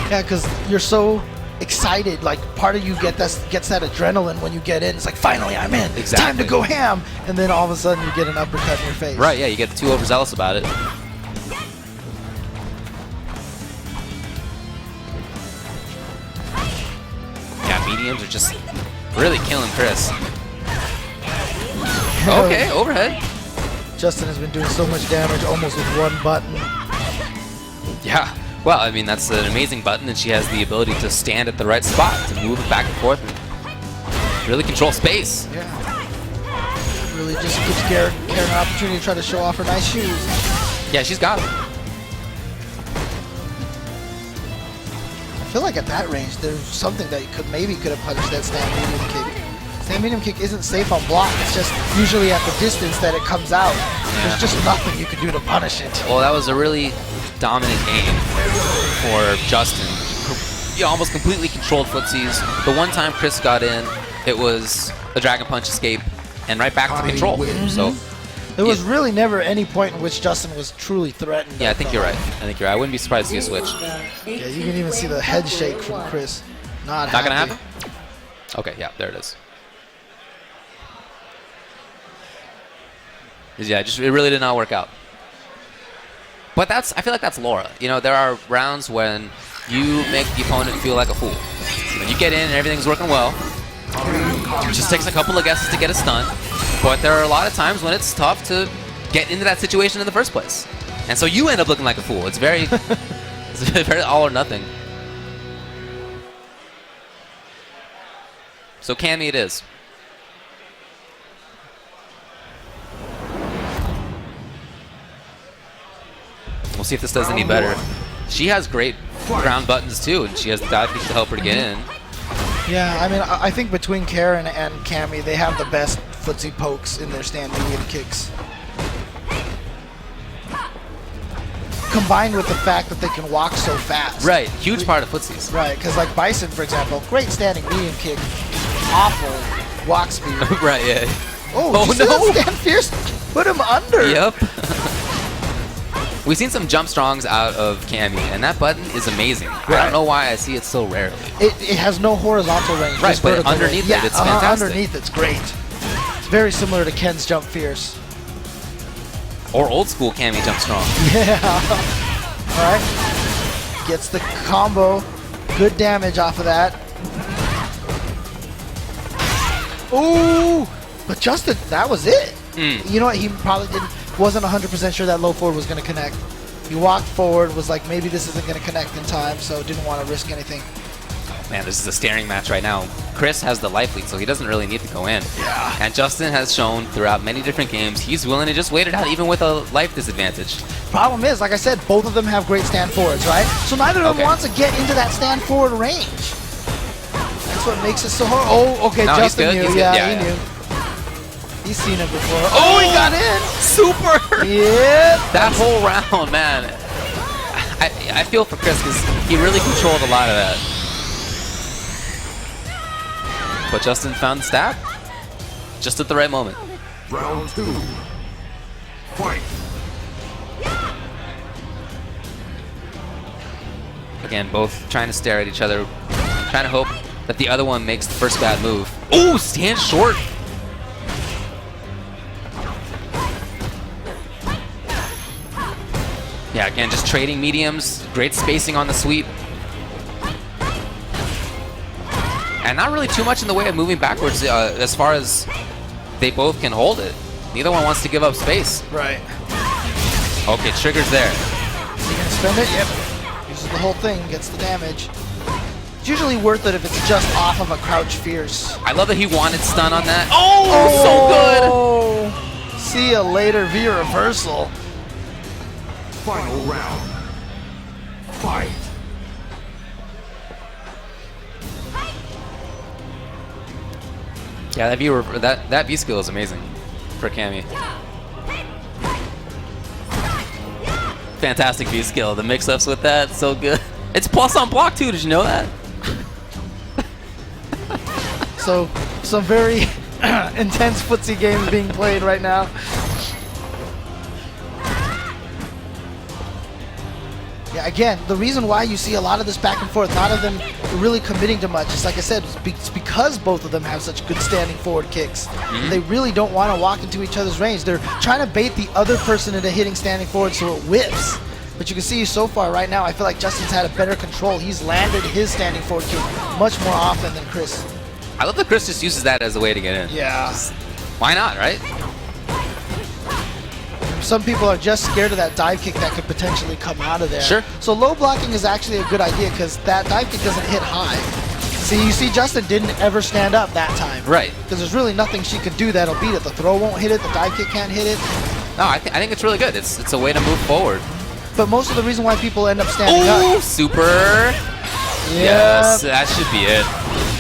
S1: Yeah, because you're so excited. Like, part of you gets that adrenaline when you get in. It's like, finally, I'm in.
S2: Exactly.
S1: It's time to go ham. And then all of a sudden you get an uppercut in your face.
S2: Right, yeah, you get too overzealous about it. Yeah, mediums are just really killing Chris. Okay, overhead.
S1: Justin has been doing so much damage almost with one button.
S2: Yeah, well, I mean, that's an amazing button, and she has the ability to stand at the right spot, to move it back and forth, and really control space.
S1: Yeah. Really just gives Karin an opportunity to try to show off her nice shoes.
S2: Yeah, she's got it.
S1: I feel like at that range, there's something that maybe could have punished that stand medium kick. Stand medium kick isn't safe on block. It's just usually at the distance that it comes out.
S2: Yeah.
S1: There's just nothing you can do to punish it.
S2: Well, that was a really dominant game for Justin. Almost completely controlled footsies. The one time Chris got in, it was a Dragon Punch escape and right back to control. So
S1: there was really never any point in which Justin was truly threatened.
S2: Yeah, I think you're right. I wouldn't be surprised to see a switch.
S1: Yeah, you can even see the head shake from Chris. Not
S2: gonna happen? Okay, yeah, there it is. Yeah, it really did not work out. But I feel like that's Laura. There are rounds when you make the opponent feel like a fool. You get in and everything's working well. It just takes a couple of guesses to get a stun. But there are a lot of times when it's tough to get into that situation in the first place. And so you end up looking like a fool. It's very, it's very all or nothing. So Cammy it is. We'll see if this does any better. She has great ground buttons too, and she has the dive kick to help her to get in.
S1: Yeah, I mean, I think between Karin and Cammy, they have the best footsie pokes in their stand medium kicks. Combined with the fact that they can walk so fast.
S2: Right, huge part of footsies.
S1: Right, because like Bison, for example, great standing medium kick, awful walk speed.
S2: Right, yeah.
S1: Oh no! Stand fierce, put him under.
S2: Yep. We've seen some jump strongs out of Cammy, and that button is amazing. Right. I don't know why I see it so rarely.
S1: It has no horizontal range.
S2: Right, but underneath it, it's fantastic.
S1: Underneath it's great. It's very similar to Ken's jump fierce.
S2: Or old school Cammy jump strong.
S1: Yeah. All right. Gets the combo. Good damage off of that. Ooh! But Justin, that was it. You know what? He probably wasn't 100% sure that low forward was going to connect. He walked forward, was like, maybe this isn't going to connect in time, so didn't want to risk anything.
S2: Man, this is a staring match right now. Chris has the life lead, so he doesn't really need to go in.
S1: Yeah.
S2: And Justin has shown throughout many different games he's willing to just wait it out, even with a life disadvantage.
S1: Problem is, like I said, both of them have great stand forwards, right? So neither of them wants to get into that stand forward range. That's what makes it so hard. Oh, okay,
S2: no,
S1: Justin knew.
S2: Yeah,
S1: he knew. He's seen it before. Oh, he got in!
S2: Super!
S1: Yeah.
S2: That whole round, man. I feel for Chris because he really controlled a lot of that. But Justin found the stab just at the right moment.
S3: Round 2. Fight.
S2: Again, both trying to stare at each other, trying to hope that the other one makes the first bad move. Ooh, stand short. Yeah, again, just trading mediums, great spacing on the sweep. And not really too much in the way of moving backwards as far as they both can hold it. Neither one wants to give up space.
S1: Right.
S2: Okay, trigger's there.
S1: Is he gonna spend it? Yep. Uses the whole thing, gets the damage. It's usually worth it if it's just off of a crouch fierce.
S2: I love that he wanted stun on that. Oh, so good!
S1: Oh! See ya later via reversal.
S3: Final round. Fight.
S2: Yeah, that V skill is amazing for Cammy. Fantastic V skill. The mix-ups with that, so good. It's plus on block too. Did you know that?
S1: So, some very intense footsie games being played right now. Yeah, again, the reason why you see a lot of this back and forth, not of them really committing to much, is like I said, it's because both of them have such good standing forward kicks. They really don't want to walk into each other's range. They're trying to bait the other person into hitting standing forward so it whips. But you can see so far right now, I feel like Justin's had a better control. He's landed his standing forward kick much more often than Chris.
S2: I love that Chris just uses that as a way to get in.
S1: Yeah.
S2: Why not, right?
S1: Some people are just scared of that dive kick that could potentially come out of there.
S2: Sure.
S1: So low blocking is actually a good idea because that dive kick doesn't hit high. See, you see Justin didn't ever stand up that time.
S2: Right.
S1: Because there's really nothing she could do that'll beat it. The throw won't hit it, the dive kick can't hit it.
S2: No, I think it's really good. It's a way to move forward.
S1: But most of the reason why people end up standing up.
S2: Ooh, super. Yes, that should be it.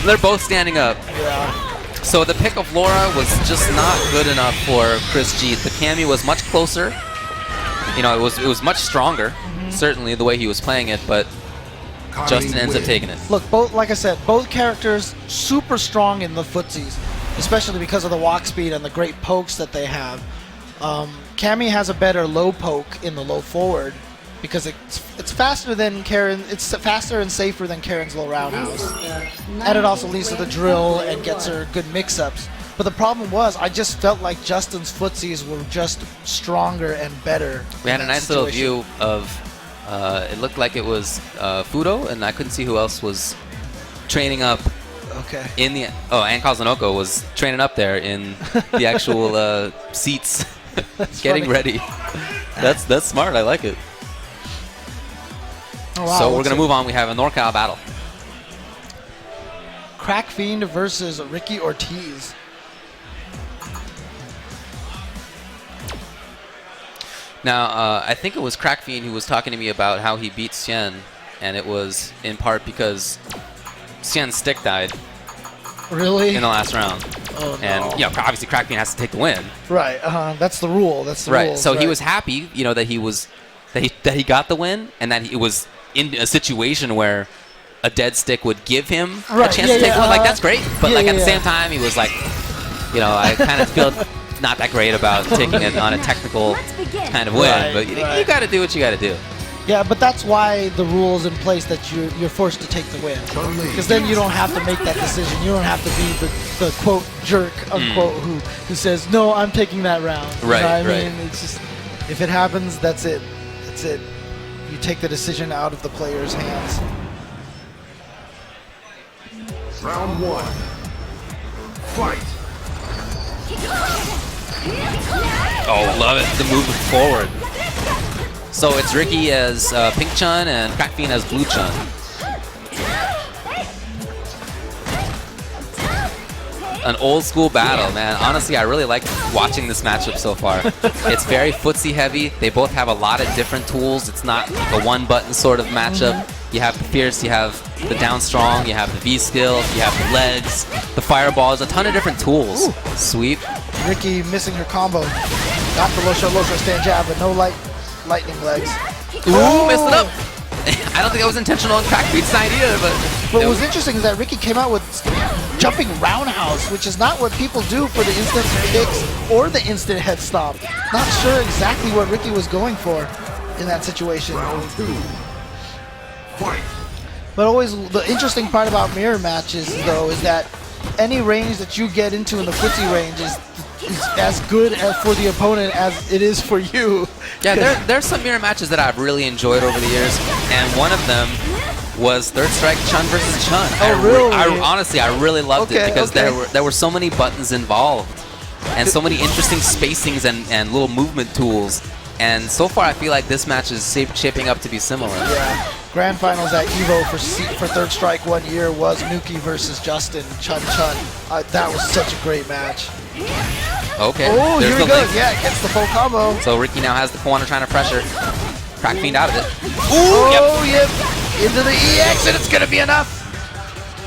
S2: They're both standing up.
S1: Yeah.
S2: So the pick of Laura was just not good enough for Chris G. The Cammy was much closer. You know, it was much stronger, certainly the way he was playing it, but Justin ends up taking it.
S1: Look, both, like I said, both characters super strong in the footsies, especially because of the walk speed and the great pokes that they have. Cammy has a better low poke in the low forward because it's faster than Karin. It's faster and safer than Karin's low roundhouse, and it also leads to the drill and gets her good mix-ups. But the problem was, I just felt like Justin's footsies were just stronger and better.
S2: We had a nice little view of. It looked like it was Fudo, and I couldn't see who else was training up.
S1: Okay.
S2: In the and Kazunoko was training up there in the actual seats, getting
S1: funny.
S2: ready. That's smart. I like it.
S1: Oh, wow,
S2: So we're gonna move on. We have a NorCal battle.
S1: Crack Fiend versus Ricky Ortiz.
S2: Now, I think it was Crack Fiend who was talking to me about how he beat Xian, and it was in part because Xian's stick died
S1: Really?
S2: in the last round.
S1: Oh, no.
S2: And you know, obviously Crack Fiend has to take the win.
S1: Right. That's the rule. That's the rule.
S2: Right. So he was happy, you know, that he got the win, and that it was in a situation where a dead stick would give him a chance to take one. Like, that's great. But like at the same time, he was like, you know, I kind of feel not that great about taking it on a technical kind of win.
S1: Right,
S2: but you got to do what you got to do.
S1: Yeah, but that's why the rule is in place that you're forced to take the win. Because then you don't have to make that decision. You don't have to be the quote jerk unquote who says, no, I'm taking that round. You know what I mean? It's just, if it happens, that's it. That's it. You take the decision out of the player's hands.
S3: Round 1. Fight.
S2: Oh, love it. The move forward. So it's Ricky as Pink Chun and Crack Fiend as Blue Chun. An old school battle, man. Honestly, I really like watching this matchup so far. It's very footsie heavy. They both have a lot of different tools. It's not a one button sort of matchup. You have the Fierce, you have the Down Strong, you have the V skill, you have the legs, the fireballs, a ton of different tools. Sweep.
S1: Ricky missing her combo. Got the low short stand jab, but no lightning legs.
S2: Ooh, messed it up. I don't think that was intentional on Crackbeat's side either, but...
S1: What was interesting is that Ricky came out with jumping roundhouse, which is not what people do for the instant kicks or the instant head stomp. Not sure exactly what Ricky was going for in that situation.
S3: Round 2. Fight.
S1: But always, the interesting part about mirror matches, though, is that any range that you get into in the footsie range is as good for the opponent as it is for you.
S2: Yeah, there's some mirror matches that I've really enjoyed over the years, and one of them was Third Strike Chun versus Chun.
S1: Oh, really?
S2: Honestly, I really loved it because there were so many buttons involved and so many interesting spacings and little movement tools. And so far, I feel like this match is shaping up to be similar.
S1: Yeah. Grand finals at EVO for Third Strike 1 year was Nuki versus Justin Chun. That was such a great match.
S2: Okay.
S1: Oh,
S2: there's
S1: here we
S2: the
S1: go.
S2: link.
S1: Yeah, gets the full combo.
S2: So Ricky now has the corner trying to pressure. Crack Fiend out of it.
S1: Oh, yep. Into the EX, and it's going to be enough.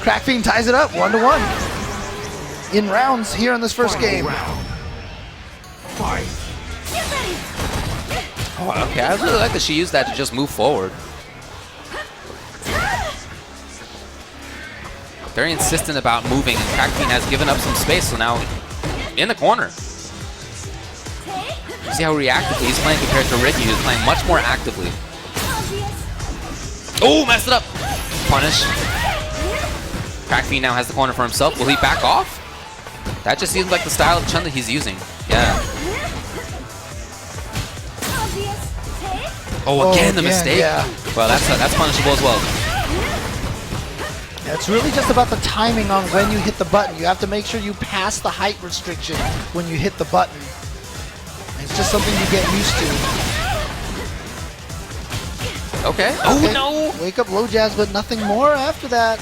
S1: Crack Fiend ties it up 1-1. In rounds here in this first game.
S3: Round. Fight.
S2: Oh, okay, I really like that she used that to just move forward. Very insistent about moving, and Crack Fiend has given up some space, so now in the corner. You see how reactively he's playing compared to Ricky, who's playing much more actively. Oh, messed it up. Punish. Crack Fiend now has the corner for himself. Will he back off? That just seems like the style of Chun that he's using. Yeah. Oh, again, the mistake.
S1: Yeah.
S2: Well, that's punishable as well.
S1: Yeah, it's really just about the timing on when you hit the button. You have to make sure you pass the height restriction when you hit the button. It's just something you get used to.
S2: Okay. Oh, no.
S1: Wake up low jabs, but nothing more after that.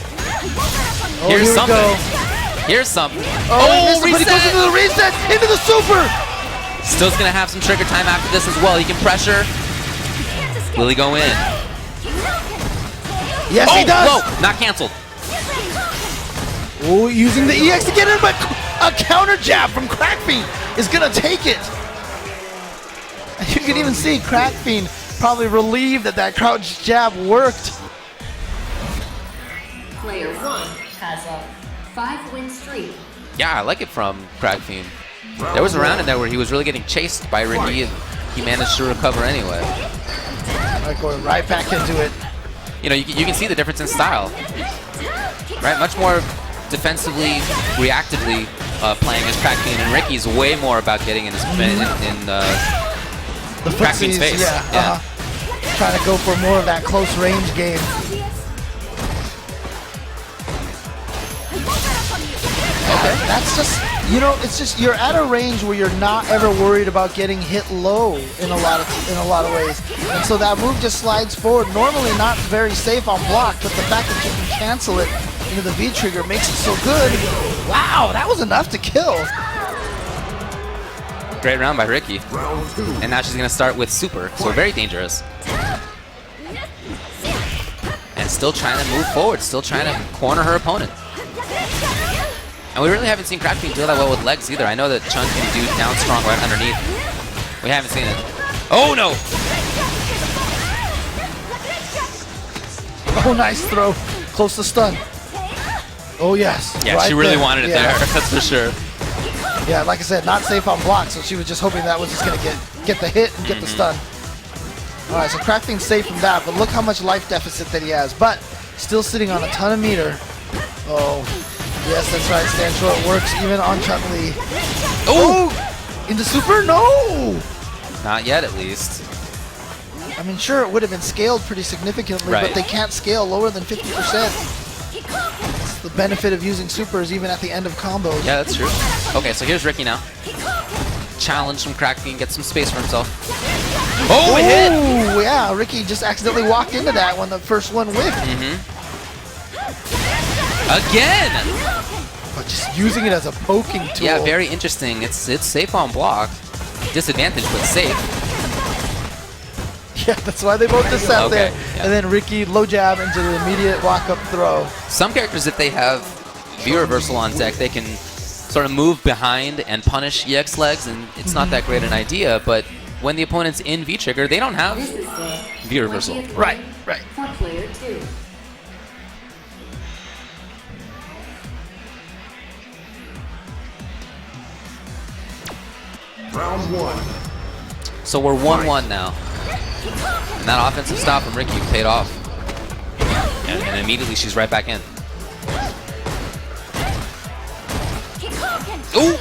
S1: Oh,
S2: Here's
S1: here
S2: something.
S1: we go.
S2: Here's something.
S1: Oh,
S2: reset.
S1: but he goes into the reset, into the super.
S2: Still's going to have some trigger time after this as well. He can pressure. Will he go in?
S1: Yes, he does.
S2: Whoa, not canceled.
S1: Oh, using the EX to get in, but a counter jab from Crack Fiend is going to take it. You can even see Crack Fiend probably relieved that that crouch jab worked.
S4: Player 1 has a 5-win streak.
S2: Yeah, I like it from Crack Fiend. There was a round in there where he was really getting chased by Ricky, and he managed to recover anyway.
S1: Going right back into it.
S2: You know, you can see the difference in style. Right, much more defensively, reactively playing as Crack Fiend, and Ricky's way more about getting in his
S1: The
S2: Crack Fiend's
S1: footsies,
S2: face.
S1: yeah. Trying to go for more of that close range game.
S2: Okay.
S1: That's just, you know, it's just you're at a range where you're not ever worried about getting hit low in a lot of ways, and so that move just slides forward. Normally not very safe on block, but the fact that you can cancel it into the V trigger makes it so good. Wow, that was enough to kill.
S2: Great round by Ricky.
S3: Round 2.
S2: And now she's going to start with super, so very dangerous. And still trying to move forward, still trying to corner her opponent. And we really haven't seen Crack Fiend do that well with legs either. I know that Chun can do down strong right underneath. We haven't seen it. Oh no!
S1: Oh, nice throw. Close to stun. Oh, yes.
S2: Yeah,
S1: right
S2: she really
S1: there.
S2: wanted it there, that's for sure.
S1: Yeah, like I said, not safe on block, so she was just hoping that was just going to get the hit and get the stun. All right, so Crack Fiend's safe from that, but look how much life deficit that he has. But still sitting on a ton of meter. Oh, yes, that's right. Stand short works even on Chun-Li. Oh! Into super? No!
S2: Not yet, at least.
S1: I mean, sure, it would have been scaled pretty significantly,
S2: Right.
S1: but they can't scale lower than 50%. It's the benefit of using supers even at the end of combos.
S2: Yeah, that's true. Okay, so here's Ricky now. Challenge from Crack Fiend, get some space for himself. Oh, it hit!
S1: Oh, yeah, Ricky just accidentally walked into that when the first one whiffed.
S2: Again!
S1: But just using it as a poking tool.
S2: Yeah, very interesting. It's safe on block. Disadvantage, but safe.
S1: Yeah, that's why they both just sat there.
S2: yeah.
S1: And then Ricky, low jab into the immediate walk-up throw.
S2: Some characters, if they have V reversal on deck, they can sort of move behind and punish EX legs, and it's not that great an idea, but when the opponent's in V-trigger, they don't have
S4: This is the
S2: V reversal.
S4: 20th
S1: Right,
S4: round
S1: right.
S4: For player 2.
S3: Round 1.
S2: So we're 1-1 now. And that offensive stop from Ricky paid off. And immediately she's right back in. Ooh!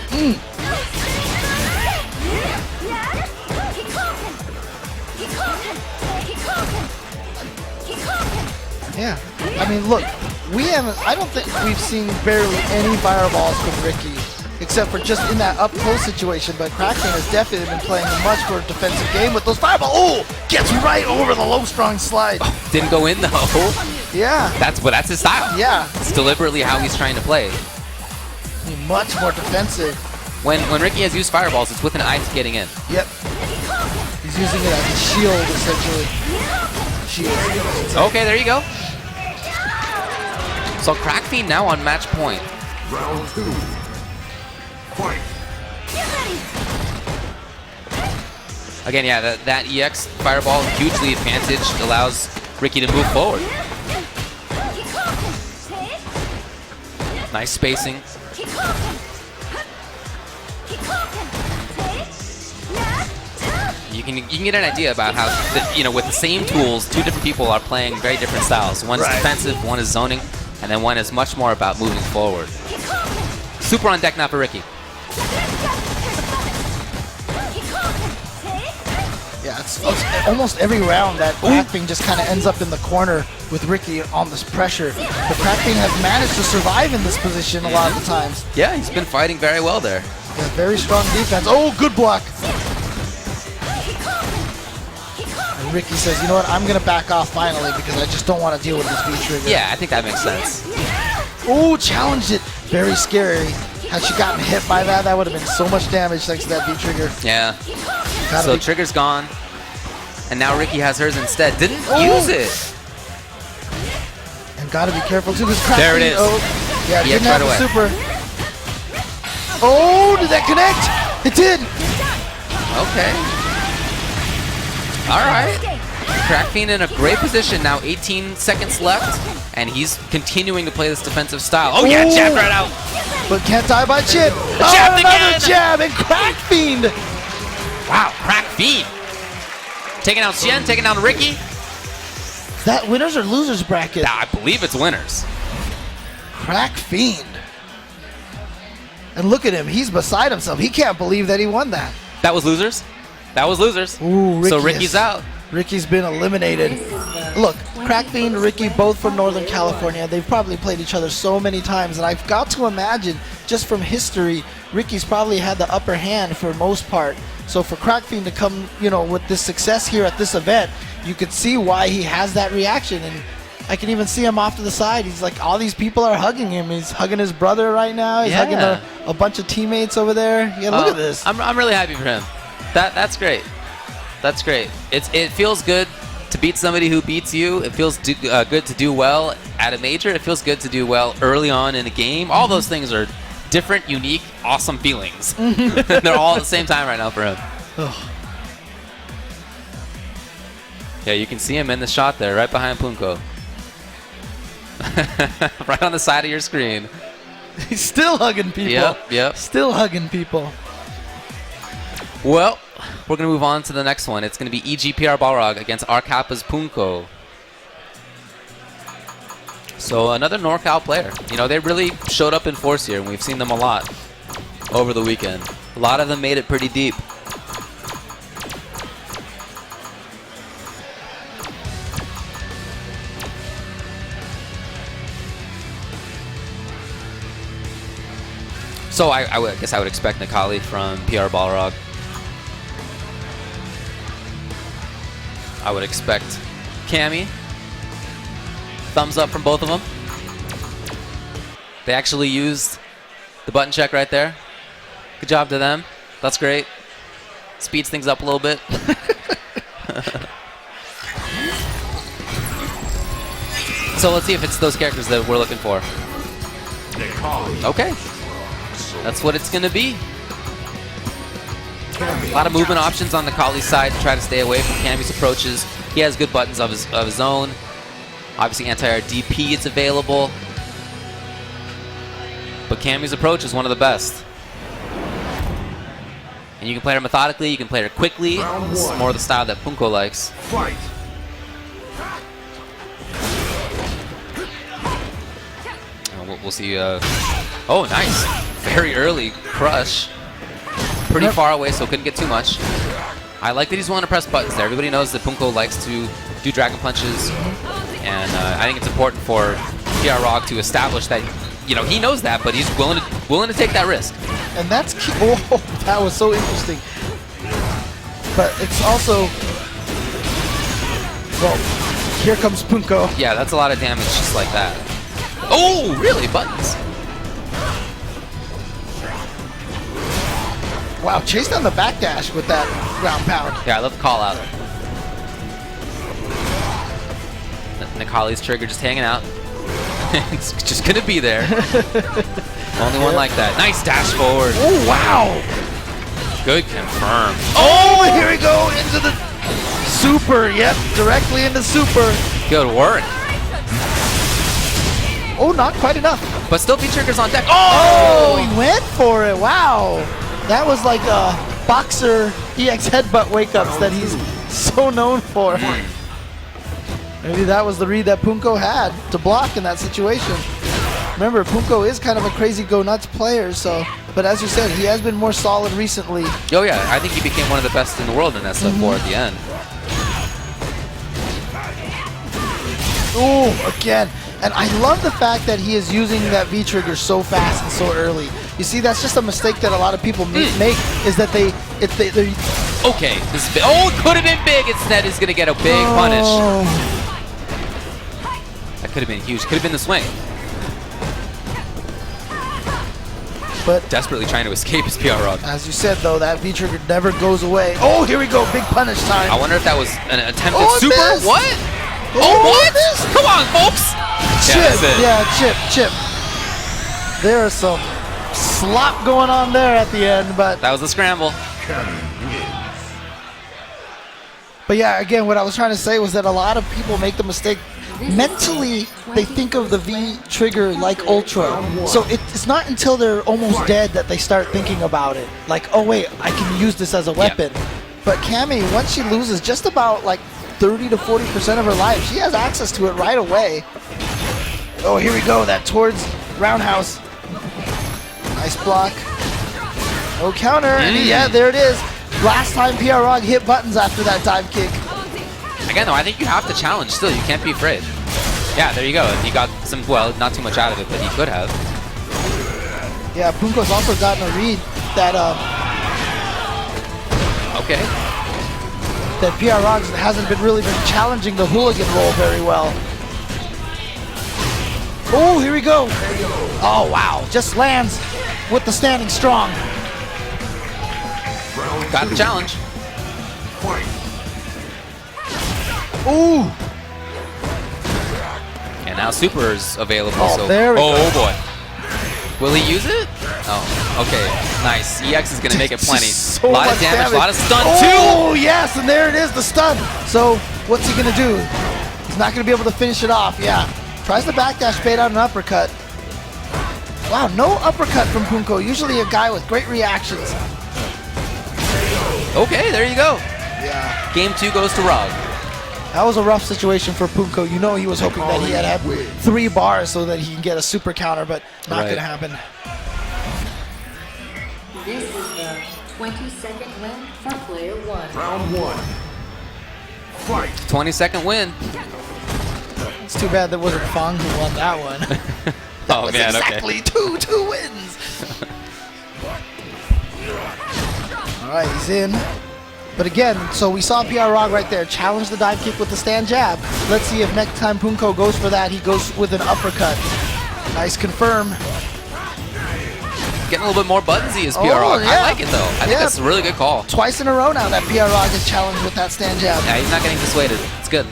S1: Yeah. I mean, look, I don't think we've seen barely any fireballs from Ricky, except for just in that up close situation, but Kraken has definitely been playing a much more defensive game with those fireballs. Oh! Gets right over the low strong slide.
S2: Didn't go in though.
S1: Yeah.
S2: That's his style.
S1: Yeah.
S2: It's deliberately how he's trying to play.
S1: Much more defensive.
S2: When Ricky has used fireballs, it's with an eye to getting in.
S1: Yep. He's using it as a shield, essentially. Shield.
S2: Okay, there you go. So Crack Fiend now on match point.
S3: Round 2. Fight.
S2: Again, yeah, that EX fireball hugely advantaged, allows Ricky to move forward. Nice spacing. You can get an idea about how, with the same tools, two different people are playing very different styles. One is defensive, one is zoning, and then one is much more about moving forward. Super on deck now for Ricky.
S1: Yeah, it's almost every round that Crackfing just kind of ends up in the corner with Ricky on this pressure. But Crackfing has managed to survive in this position a lot of the times.
S2: Yeah, he's been fighting very well there.
S1: Yeah, very strong defense. Oh, good block. And Ricky says, you know what, I'm going to back off finally because I just don't want to deal with this V-trigger.
S2: Yeah, I think that makes sense.
S1: Oh, challenged it. Very scary. Had she gotten hit by that, that would have been so much damage thanks to that V-trigger.
S2: Yeah. So trigger's gone. And now Ricky has hers instead. Didn't use it.
S1: And gotta be careful too, because
S2: There it is.
S1: Oh, yeah, didn't have
S2: right
S1: the
S2: away.
S1: super. Oh, did that connect? It did.
S2: Okay. All right. Crack Fiend in a great position now. 18 seconds left, and he's continuing to play this defensive style. Oh yeah, jabbed right out.
S1: But can't die by chip.
S2: Jabbed
S1: Another
S2: again.
S1: jab and Crack Fiend.
S2: Wow, Crack Fiend. Taking out Xian, taking out Ricky.
S1: That winners or losers bracket.
S2: I believe it's winners.
S1: Crack Fiend. And look at him, he's beside himself. He can't believe that he won that.
S2: That was losers. That was losers.
S1: Ooh,
S2: So Ricky's out.
S1: Ricky's been eliminated. Look, Crack Fiend and Ricky, both from Northern California. They've probably played each other so many times, and I've got to imagine, just from history, Ricky's probably had the upper hand for most part. So for Crack Fiend to come, with this success here at this event, you could see why he has that reaction. And I can even see him off to the side. He's like, all these people are hugging him. He's hugging his brother right now. He's hugging a bunch of teammates over there. Yeah, look at this.
S2: I'm really happy for him. That's great. That's great. It feels good to beat somebody who beats you. It feels good to do well at a major. It feels good to do well early on in a game. All those things are different, unique, awesome feelings. They're all at the same time right now for him. Yeah, you can see him in the shot there, right behind Punko. Right on the side of your screen.
S1: He's still hugging people.
S2: Yep.
S1: Still hugging people.
S2: Well, we're going to move on to the next one. It's going to be EGPR Balrog against Arcapa's Punko. So another NorCal player. They really showed up in force here, and we've seen them a lot over the weekend. A lot of them made it pretty deep. So I guess I would expect Nikali from PR Balrog. I would expect Cammy. Thumbs up from both of them. They actually used the button check right there. Good job to them. That's great. Speeds things up a little bit. So let's see if it's those characters that we're looking for. Okay. That's what it's going to be. A lot of movement options on the Kali's side to try to stay away from Cammy's approaches. He has good buttons of his own. Obviously, anti-air DP is available. But Cammy's approach is one of the best. And you can play her methodically, you can play her quickly. This is more the style that Punko likes.
S3: Fight.
S2: We'll see. Oh, nice. Very early crush. Pretty far away, so couldn't get too much. I like that he's willing to press buttons there. Everybody knows that Punko likes to do Dragon Punches. And I think it's important for Balrog to establish that, you know, he knows that, but he's willing to take that risk.
S1: And that's key. Oh, that was so interesting. But it's also, well, here comes Punko.
S2: Yeah, that's a lot of damage just like that. Oh, really? Buttons.
S1: Wow, chased down the backdash with that ground pound.
S2: Yeah, I love the call out. Nikali's trigger just hanging out. It's just gonna be there. Only one like that. Nice dash forward.
S1: Oh, wow.
S2: Good confirm.
S1: Oh, here we go into the super. Yep, directly into super.
S2: Good work.
S1: Oh, not quite enough.
S2: But still V-triggers on deck.
S1: Oh, he went for it. Wow. That was like a boxer EX headbutt wake-ups that he's so known for. Maybe that was the read that Punko had to block in that situation. Remember, Punko is kind of a crazy go-nuts player, so, but as you said, he has been more solid recently.
S2: Oh yeah, I think he became one of the best in the world in SF4 at the end.
S1: Oh, again. And I love the fact that he is using that V-trigger so fast and so early. You see, that's just a mistake that a lot of people make, is that they
S2: Okay, this is big. Oh, it could have been big. Instead, he's going to get a big punish. That could have been huge. Could have been the swing.
S1: But
S2: desperately trying to escape his Balrog.
S1: As you said, though, that V-trigger never goes away. Oh, here we go. Big punish time.
S2: I wonder if that was an attempted super.
S1: Missed.
S2: What? Oh, what? Come on, folks.
S1: Chip. Yeah, chip. There is some slop going on there at the end, but
S2: that was a scramble.
S1: But yeah, again, what I was trying to say was that a lot of people make the mistake. Mentally, they think of the V trigger like Ultra. So it's not until they're almost dead that they start thinking about it. Like, oh wait, I can use this as a weapon. Yeah. But Cammy, once she loses just about like 30 to 40% of her life, she has access to it right away. Oh, here we go, that towards roundhouse. Nice block. No counter, and yeah, there it is. Last time Balrog hit buttons after that dive kick.
S2: Again, though, I think you have to challenge still. You can't be afraid. Yeah, there you go. He got some, well, not too much out of it, but he could have.
S1: Yeah, Punko's also gotten a read that,
S2: okay.
S1: That Balrog hasn't really been challenging the hooligan role very well. Oh, here we go. Oh, wow. Just lands with the standing strong.
S2: Got the challenge.
S1: Ooh.
S2: And now super is available.
S1: Oh,
S2: so
S1: there we go.
S2: Oh boy. Will he use it? Oh, okay. Nice. EX is going to make it plenty.
S1: So
S2: a lot of damage, a lot of stun too.
S1: Oh, yes, and there it is, the stun. So what's he going to do? He's not going to be able to finish it off. Yeah. Tries the backdash, fade out an uppercut. Wow, no uppercut from Punko. Usually a guy with great reactions.
S2: Okay, there you go.
S1: Yeah.
S2: Game 2 goes to Rog.
S1: That was a rough situation for Punko. You know he was hoping that he had 3 bars so that he can get a super counter, but not going to happen.
S4: This is the 20-second win for player 1.
S3: Round 1. Fight.
S2: 20-second win.
S1: It's too bad that wasn't Fong who won that one.
S2: Oh man,
S1: exactly
S2: okay.
S1: two wins. All right, he's in. But again, so we saw Balrog right there challenge the dive kick with the stand jab. Let's see if next time Punko goes for that, he goes with an uppercut. Nice confirm.
S2: Getting a little bit more buttonsy as Balrog.
S1: Yeah.
S2: I like it though. I think that's a really good call.
S1: Twice in a row now that Balrog is challenged with that stand jab.
S2: Yeah, he's not getting dissuaded. It's good.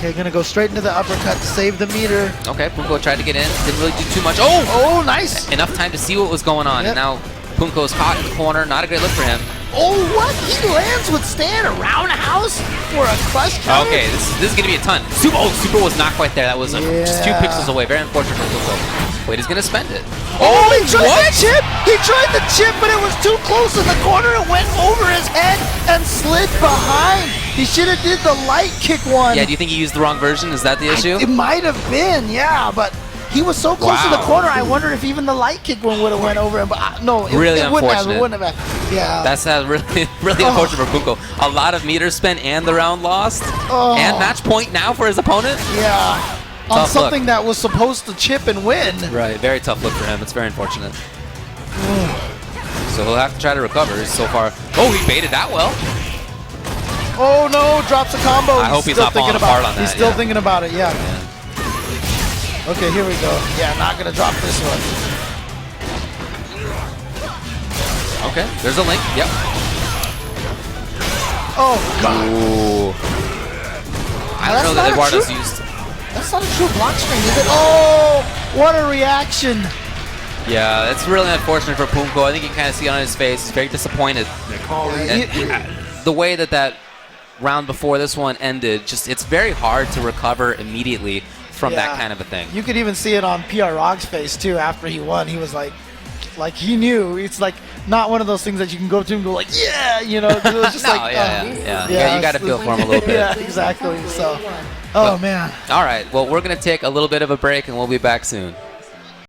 S1: Okay, gonna go straight into the uppercut to save the meter.
S2: Okay, Punko tried to get in. Didn't really do too much. Oh!
S1: Oh, nice.
S2: Enough time to see what was going on.
S1: Yep.
S2: And now Punko's caught in the corner. Not a great look for him.
S1: Oh, what? He lands with stand around a house for a clutch counter?
S2: Okay, this is going to be a ton. Super, oh, Super was not quite there. That was just 2 pixels away. Very unfortunate for Punko. Wait, he's going to spend it.
S1: Oh, he tried the chip! He tried the chip, but it was too close in the corner. It went over his head and slid behind. He should have did the light kick one.
S2: Yeah, do you think he used the wrong version? Is that the issue?
S1: It might have been, yeah, but he was so close to the corner, I wonder if even the light kick one would have went over him. But no, it
S2: really
S1: wouldn't have.
S2: unfortunate.
S1: It wouldn't have. Yeah.
S2: That's really unfortunate for Punko. A lot of meters spent and the round lost. And match point now for his opponent.
S1: Yeah. On
S2: Tough
S1: something
S2: look.
S1: that was supposed to chip and win.
S2: Right, very tough look for him. It's very unfortunate. So he'll have to try to recover so far. Oh, he baited that well.
S1: Oh no, drops a combo.
S2: I hope he's not falling apart on that.
S1: He's still thinking about it, yeah. Okay, here we go. Yeah, not gonna drop this one.
S2: Okay, there's a link. Yep.
S1: Oh god.
S2: Ooh. I don't know that Eduardo's used.
S1: That's not a true block string, is it? Oh, what a reaction.
S2: Yeah, it's really unfortunate for Punko. I think you can kind of see it on his face. He's very disappointed. The way that round before this one ended, just it's very hard to recover immediately from that kind of a thing.
S1: You could even see it on PR Rog's face too after he won. He was like he knew. It's like not one of those things that you can go to and go like, yeah, you know. It was just
S2: No,
S1: like,
S2: yeah. You got to feel for him a little bit.
S1: Yeah, exactly. So, oh man.
S2: All right, well, we're going to take a little bit of a break and we'll be back soon.